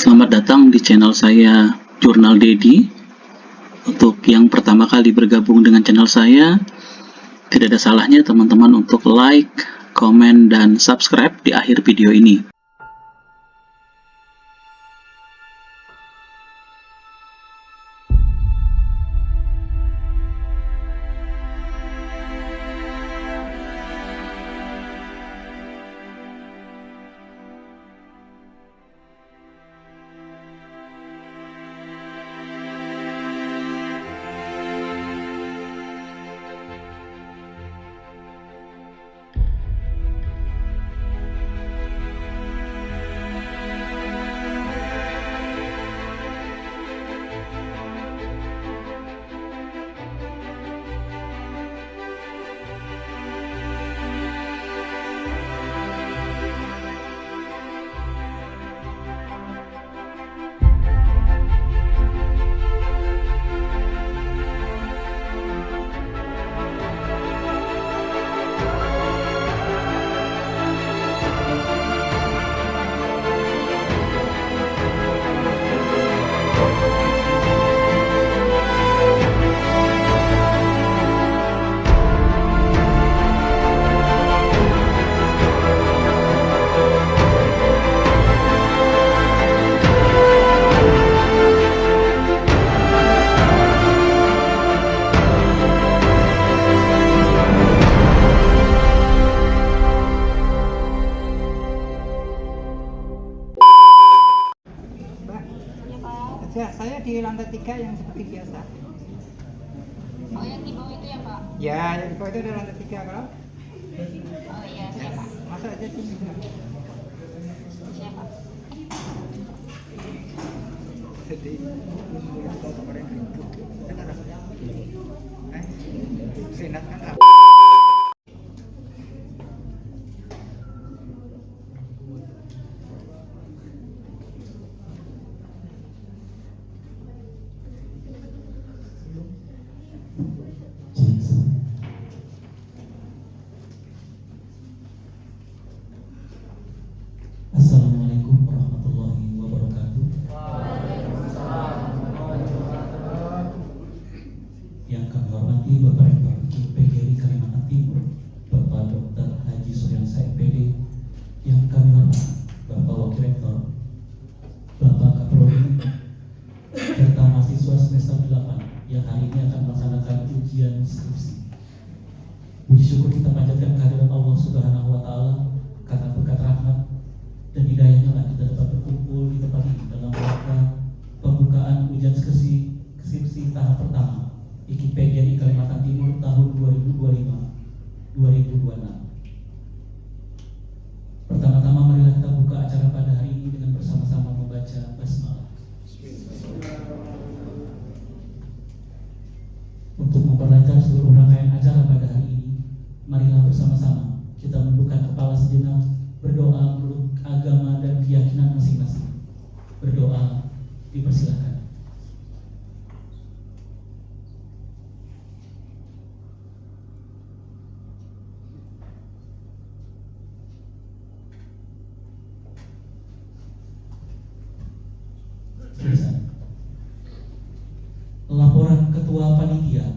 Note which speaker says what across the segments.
Speaker 1: Selamat datang di channel saya Jurnal Dedi. Untuk yang pertama kali bergabung dengan channel saya, tidak ada salahnya teman-teman untuk like, komen, dan subscribe di akhir video ini.
Speaker 2: Saya di lantai 3 yang seperti biasa.
Speaker 3: Oh, yang di bawah itu ya, Pak?
Speaker 2: Ya, yang di bawah itu ada lantai 3 kalau.
Speaker 3: Oh iya, siap, Pak.
Speaker 2: Masuk aja sini.
Speaker 3: Siap, Pak.
Speaker 2: Jadi, kalau kemarin ribut, kan rasanya senat kan apa?
Speaker 4: Assalamualaikum warahmatullahi wabarakatuh. Yang kami hormati Bapak Rektor PGRI Kalimantan Timur, Bapak Dr. Haji Suryansa MPD. Yang kami hormati Bapak Wakil Rektor, Bapak Kaprodi, serta mahasiswa semester 8 yang hari ini akan melaksanakan ujian skripsi. Puji syukur kita panjatkan kehadirat Allah Subhanahu wa Ta'ala karena berkat rahmat dan hidayahnya lah kita dapat berkumpul di tempat ini dalam rangka pembukaan ujian skripsi tahap pertama IKIP PGRI Kalimantan Timur tahun 2025-2026. Pertama-tama marilah kita buka acara pada hari ini dengan bersama-sama membaca basmalah. Untuk memperlancar seluruh rangkaian acara pada hari ini, marilah bersama-sama kita menundukkan kepala sejenak, berdoa menurut agama dan keyakinan masing-masing. Berdoa dipersilakan. Laporan Ketua Panitia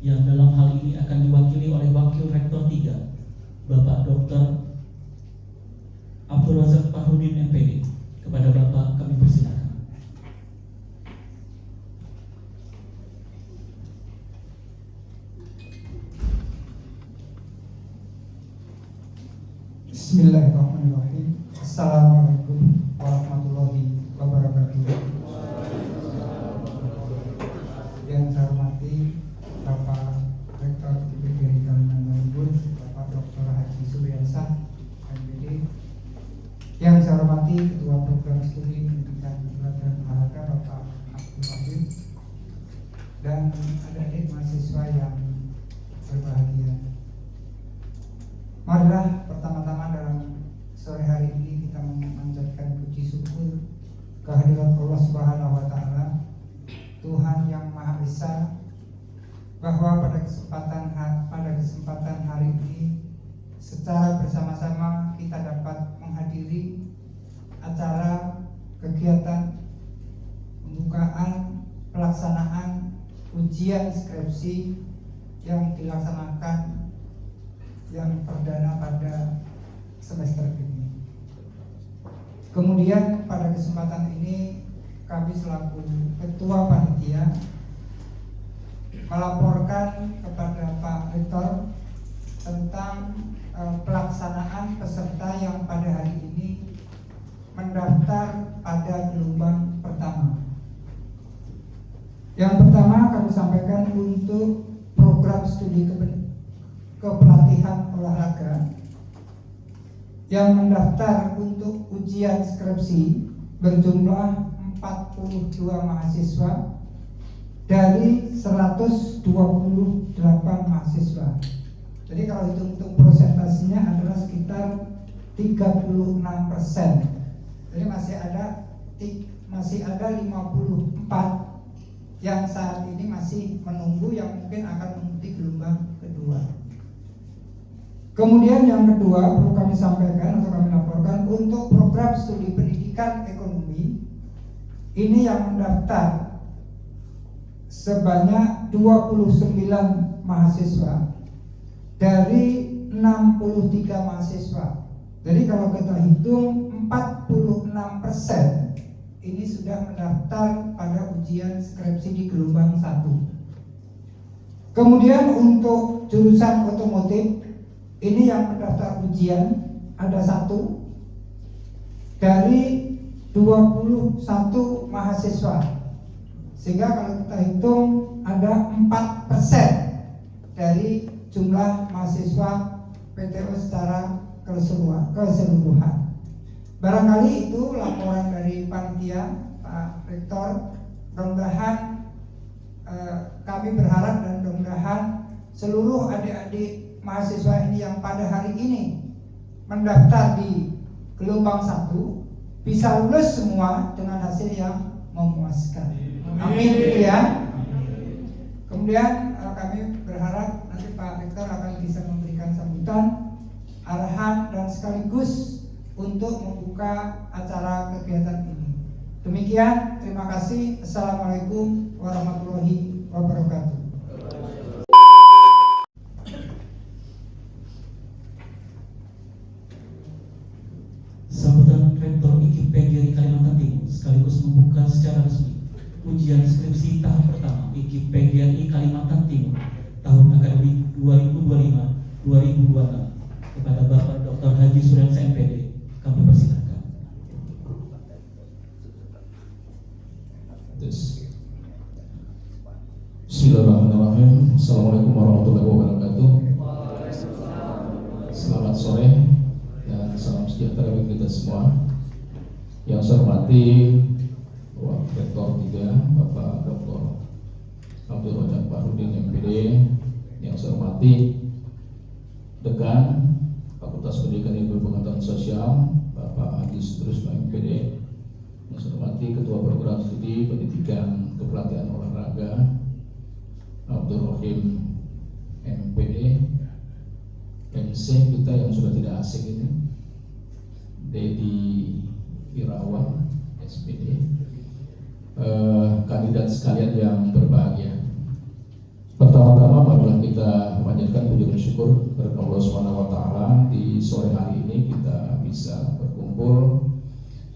Speaker 4: yang dalam hal ini akan diwakili oleh Wakil Rektor 3, Bapak Dr. Abdul Razak Fahrudin MPD. Kepada Bapak kami persilakan.
Speaker 5: Bismillahirrahmanirrahim. Assalamualaikum warahmatullahi wabarakatuh. Yang saya hormati Bapak Rektor PGRI Kalimantan Timur, Bapak Dr. Haji Suryansa MPD. Yang saya hormati Ketua Program Studi Pendidikan Pelajaran Olahraga Bapak Abdul Wahid, dan adik-adik mahasiswa yang berbahagia. Marilah pertama-tama dalam sore hari ini kita memanjatkan puji syukur kehadirat Allah Subhanahu wa Ta'ala, Tuhan yang Maha Esa, bahwa pada kesempatan hari ini secara bersama-sama kita dapat menghadiri acara kegiatan pembukaan pelaksanaan ujian skripsi yang dilaksanakan yang perdana pada semester ini. Kemudian pada kesempatan ini kami selaku Ketua Panitia melaporkan kepada Pak Rektor tentang pelaksanaan peserta yang pada hari ini mendaftar pada gelombang pertama. Yang pertama kami sampaikan untuk program studi kepelatihan olahraga yang mendaftar untuk ujian skripsi berjumlah 42 mahasiswa dari 128 mahasiswa. Jadi kalau hitung persentasinya adalah sekitar 36%. Jadi masih ada 54 yang saat ini masih menunggu, yang mungkin akan mengikuti gelombang kedua. Kemudian yang kedua perlu kami sampaikan atau kami laporkan untuk program studi pendidikan ekonomi ini yang mendaftar sebanyak 29 mahasiswa dari 63 mahasiswa. Jadi kalau kita hitung 46% ini sudah mendaftar pada ujian skripsi di gelombang 1. Kemudian untuk jurusan otomotif ini yang mendaftar ujian ada 1 dari 21 mahasiswa. Sehingga kalau kita hitung ada 4% dari jumlah mahasiswa PTU secara keseluruhan. Barangkali itu laporan dari panitia Pak Rektor. Mudah-mudahan kami berharap dan mudah-mudahan seluruh adik-adik mahasiswa ini yang pada hari ini mendaftar di gelombang 1 bisa lulus semua dengan hasil yang memuaskan. Amin gitu ya. Kemudian kami berharap nanti Pak Rektor akan bisa memberikan sambutan, arahan dan sekaligus untuk membuka acara kegiatan ini. Demikian, terima kasih. Assalamualaikum warahmatullahi wabarakatuh.
Speaker 4: Sambutan Rektor Wikipedia di Kalimantan Timur sekaligus membuka secara resmi ujian skripsi tahap pertama Wikipedia di Kalimantan Timur tahun akademik 2025-2026 kepada Bapak Dr. Haji Suryansa MPD. Kami persilakan.
Speaker 6: Bismillahirrahmanirrahim. Assalamualaikum warahmatullahi wabarakatuh. Selamat sore dan salam sejahtera bagi kita semua. Yang saya hormati Bapak Rektor 3, Bapak Dr. Abdul Rojak Farudin MPD. Yang saya hormati Dekan Fakultas Pendidikan Ilmu Pengetahuan Sosial Bapak Haji Sutrisno MPD. Yang saya hormati Ketua Program Studi Pendidikan Kepelatihan Olahraga Abdul Rahim MPD. MC kita yang sudah tidak asing ini Dedi Irawan SPD. Kandidat sekalian yang berbahagia, pertama-tama marilah kita memanjatkan puji dan syukur kepada Allah SWT di sore hari ini kita bisa berkumpul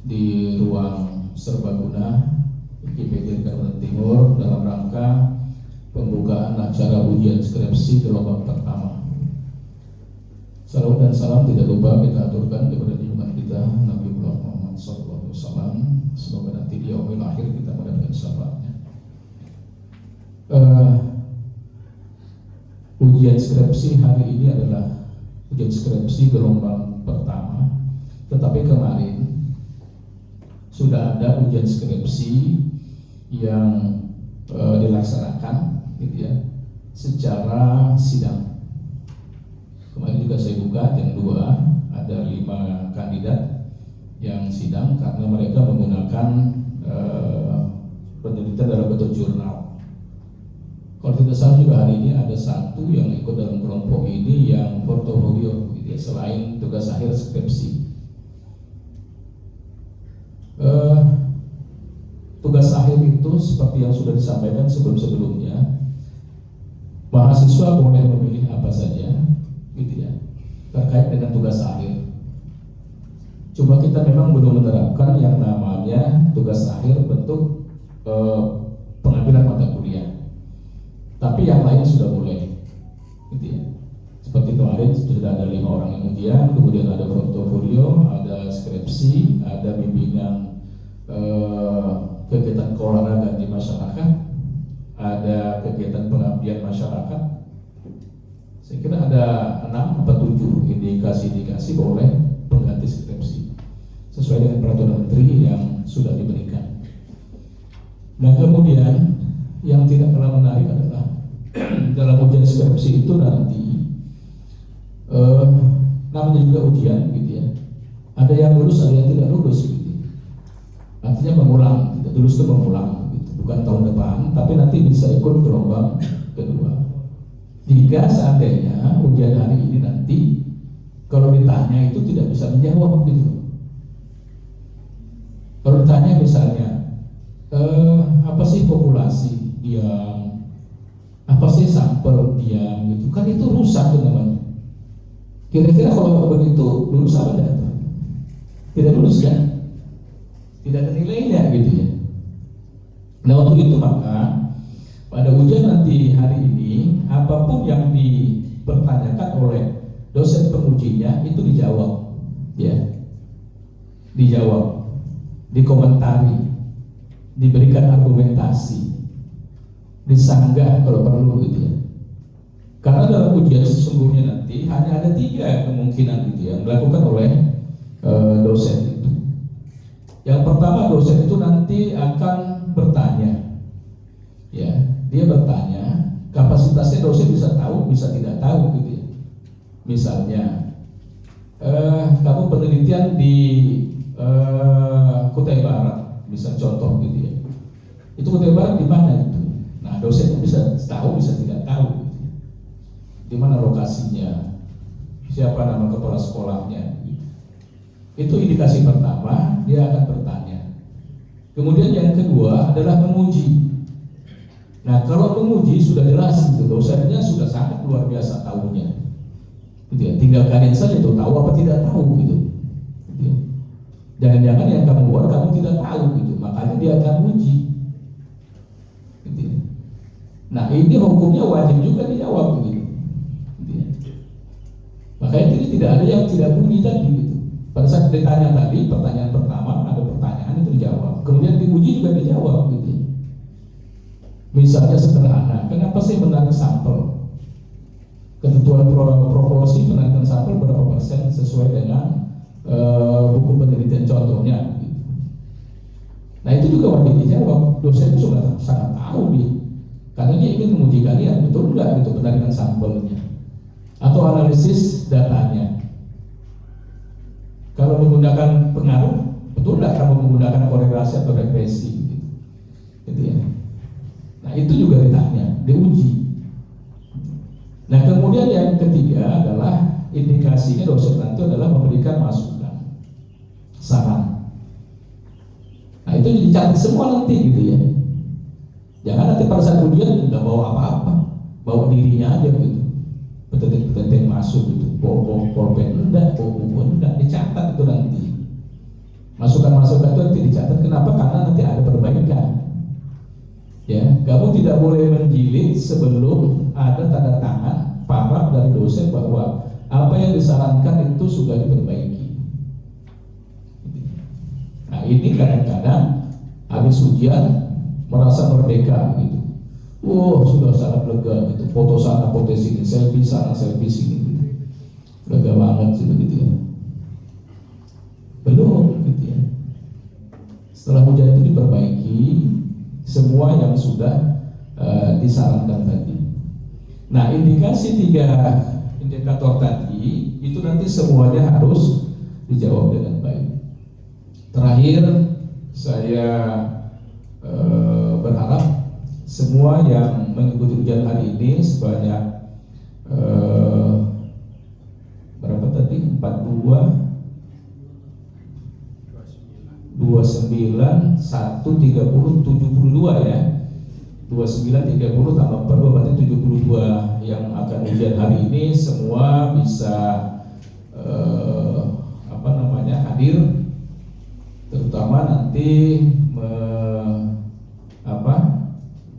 Speaker 6: di ruang serbaguna Wikipedia Kalimantan Timur dalam rangka pembukaan acara ujian skripsi gelombang pertama. Salam dan salam tidak lupa kita aturkan kepada junjungan kita Nabi Muhammad SAW. Semoga nanti di yaumil akhir kita mendapatkan syafaatnya. Ujian skripsi hari ini adalah ujian skripsi gelombang pertama, tetapi kemarin sudah ada ujian skripsi yang dilaksanakan gitu ya secara sidang. Kemarin juga saya buka yang 2 ada 5 kandidat yang sidang karena mereka menggunakan penelitian dalam bentuk jurnal. Kalau tidak salah juga hari ini ada 1 yang ikut dalam kelompok ini yang portofolio gitu ya, selain tugas akhir skripsi. Tugas akhir itu seperti yang sudah disampaikan sebelum-sebelumnya, mahasiswa boleh memilih apa saja, gitu ya, terkait dengan tugas akhir. Cuma kita memang belum menerapkan yang namanya tugas akhir bentuk pengambilan mata kuliah. Tapi yang lain sudah boleh, gitu ya. Seperti kemarin sudah ada 5 orang yang ujian, kemudian ada portofolio, ada skripsi, ada bimbingan kegiatan keolahragaan di masyarakat, ada kegiatan pengabdian masyarakat. Saya kira ada 6 atau 7 indikasi-indikasi boleh pengganti skripsi sesuai dengan peraturan menteri yang sudah diberikan. Nah, kemudian yang tidak kalah menarik adalah dalam ujian skripsi itu nanti namanya juga ujian, gitu ya. Ada yang lulus, ada yang tidak lulus, gitu. Artinya mengulang, tidak lulus itu mengulang, gitu. Bukan tahun depan, tapi nanti bisa ikut gelombang kedua. Jika seandainya ujian hari ini nanti kalau ditanya itu tidak bisa menjawab, gitu. Kalau ditanya misalnya apa sih populasi yang, apa sih sampel diam, gitu kan, itu rusak tuh namanya. Kira-kira kalau begitu lulus apa enggak? Tidak lulus kan? Tidak ada nilainya, gitu ya. Nah, untuk itu maka pada ujian nanti hari ini apapun yang dipertanyakan oleh dosen pengujinya itu dijawab, ya, dijawab, dikomentari, diberikan argumentasi, disanggah kalau perlu, gitu ya. Karena dalam ujian sesungguhnya nanti hanya ada 3 kemungkinan, gitu ya, dilakukan oleh dosen itu. Yang pertama, dosen itu nanti akan bertanya, ya, dia bertanya, kapasitasnya dosen bisa tahu, bisa tidak tahu, gitu ya. Misalnya, kamu penelitian di Kutai Barat, misal contoh, gitu ya. Itu Kutai Barat di mana itu? Nah, dosen bisa tahu, bisa tidak tahu, gitu ya. Di mana lokasinya, siapa nama kepala sekolahnya, gitu. Itu indikasi pertama, dia akan bertanya. Kemudian yang kedua adalah menguji. Nah, kalau menguji sudah jelas, gitu, dosennya sudah sangat luar biasa tahunya, gitu ya. Tinggal kalian saja itu tahu apa tidak tahu, gitu. Gitu ya. Jangan-jangan yang kamu buat kamu tidak tahu, gitu, makanya dia akan uji, gitu ya. Nah, ini hukumnya wajib juga dijawab, gitu. Gitu ya. Makanya ini tidak ada yang tidak bunyi tadi, gitu. Pada saat ditanya tadi, pertanyaan pertama ada pertanyaan itu dijawab, kemudian diuji juga dijawab, gitu ya. Misalnya sederhana, kenapa sih menarik sampel? Ketentuan proporsi penarikan sampel berapa persen sesuai dengan buku penelitian contohnya, gitu. Nah, itu juga wajib dijawab. Dosen itu sudah sangat tahu nih, karena dia ingin menguji kalian betul enggak gitu penarikan sampelnya atau analisis datanya. Kalau menggunakan pengaruh, betul enggak kamu menggunakan korelasi atau regresi, gitu ya. Nah, itu juga ditanya, diuji. Nah, kemudian yang ketiga adalah indikasinya dosen nanti adalah memberikan masukan, saran. Nah, itu dicatat semua nanti, gitu ya. Jangan nanti pada saat ujian nggak bawa apa-apa, bawa dirinya aja, gitu. Petetek masuk, gitu. Pulpen enggak, buku enggak, dicatat itu nanti. Masukan-masukan itu nanti dicatat. Kenapa? Karena nanti ada perbaikan. Ya, kamu tidak boleh menjilid sebelum ada tanda tangan paraf dari dosen bahwa apa yang disarankan itu sudah diperbaiki. Nah, ini kadang-kadang habis ujian merasa merdeka, gitu. Sudah sangat lega, gitu. Foto sana, foto sini, selfie sana, selfie sini, gitu. Lega banget, gitu ya. Belum, gitu ya. Setelah ujian itu diperbaiki semua yang sudah disarankan tadi. Nah, indikasi 3 indikator tadi itu nanti semuanya harus dijawab dengan baik. Terakhir, saya berharap semua yang mengikuti ujian hari ini sebanyak berapa tadi? 29 29 1 30 72 ya. 29 30 tambah 42 berarti 72 yang akan ujian hari ini semua bisa hadir, terutama nanti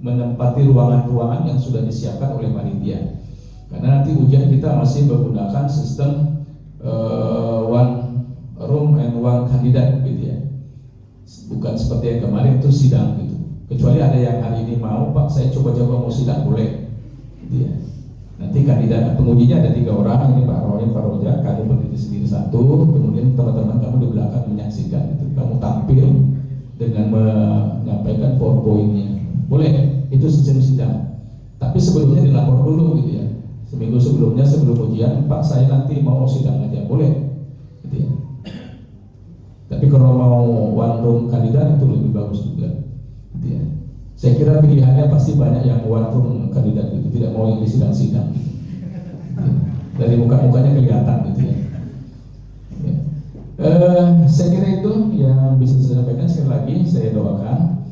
Speaker 6: menempati ruangan-ruangan yang sudah disiapkan oleh panitia. Karena nanti ujian kita masih menggunakan sistem one room and one kandidat gitu ya. Bukan seperti yang kemarin itu sidang gitu. Kecuali ada yang hari ini mau, Pak saya coba-coba mau sidang boleh gitu ya. Nanti kandidat pengujinya ada 3 orang, ini Pak Roy, Pak Roja, kamu berdiri sendiri 1, kemudian teman-teman kamu di belakang menyaksikan itu. Kamu tampil dengan menyampaikan PowerPoint-nya. Boleh, itu sistem sidang. Tapi sebelumnya dilapor dulu gitu ya. Seminggu sebelumnya sebelum ujian, Pak saya nanti mau sidang aja, boleh gitu ya. Tapi kalau mau one room kandidat itu lebih bagus juga gitu ya. Saya kira pilihannya pasti banyak yang one room kandidat itu, tidak mau yang di sidang-sidang gitu. Dari muka-mukanya kelihatan gitu ya. Saya kira itu yang bisa saya sampaikan. Sekali lagi saya doakan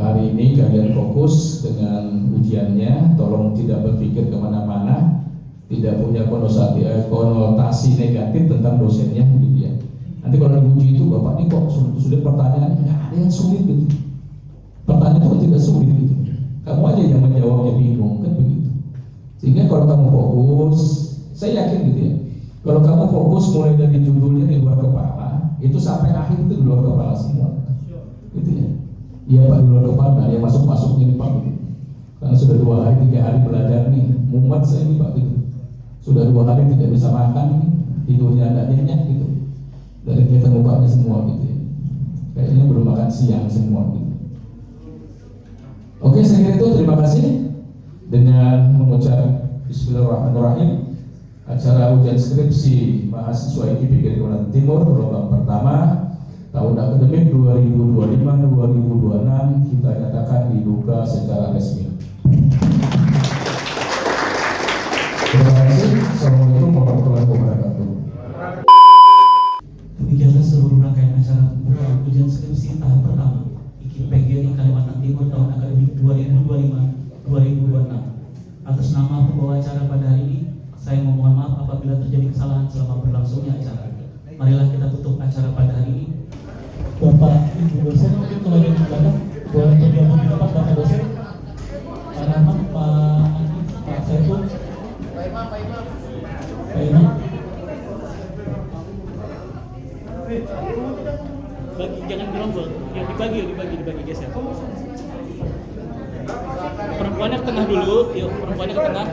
Speaker 6: hari ini kalian fokus dengan ujiannya, tolong tidak berpikir kemana-mana, tidak punya konotasi negatif tentang dosennya gitu ya. Nanti kalau diuji itu Bapak ini kok sulit pertanyaannya, nggak ada yang sulit gitu. Pertanyaan itu tidak sulit gitu. Kamu aja yang menjawabnya bingung kan begitu. Sehingga kalau kamu fokus, saya yakin gitu ya. Kalau kamu fokus mulai dari judulnya di luar kepala, itu sampai akhir itu di luar kepala semua. Gitu ya. Iya Pak, di luar kepala, yang masuk ini Pak gitu. Karena sudah 2 hari 3 hari belajar nih, mumet saya nih Pak gitu. Sudah 2 hari tidak bisa makan, tidurnya ada nyenyak gitu. Dari kita mukanya semua gitu ya. Kayaknya belum makan siang semua gitu. Oke, saya kira itu, terima kasih. Dengan mengucap Bismillahirrahmanirrahim, acara ujian skripsi mahasiswa IKIP Kalimantan Timur gelombang pertama tahun akademik 2025-2026 kita nyatakan dibuka secara resmi. Terima kasih. Assalamualaikum warahmatullahi wabarakatuh.
Speaker 4: Demikianlah seluruh rangkaian acara pembukaan ujian skripsi tahap pertama IKIP PGRI Kalimantan Timur tahun akademik 2025-2026. Atas nama pembawa acara pada hari ini, saya memohon maaf apabila terjadi kesalahan selama berlangsungnya acara. Marilah kita tutup acara pada hari ini. Bapak Ibu dosen mungkin kalau yang di belakang boleh bergabung di depan Bapak dosen. Pak Rahman, Pak Andi, Pak Saiful, Pak Imam. Bagi, jangan gerombol, yang dibagi geser. Perempuannya ke tengah dulu, yuk perempuannya ke tengah.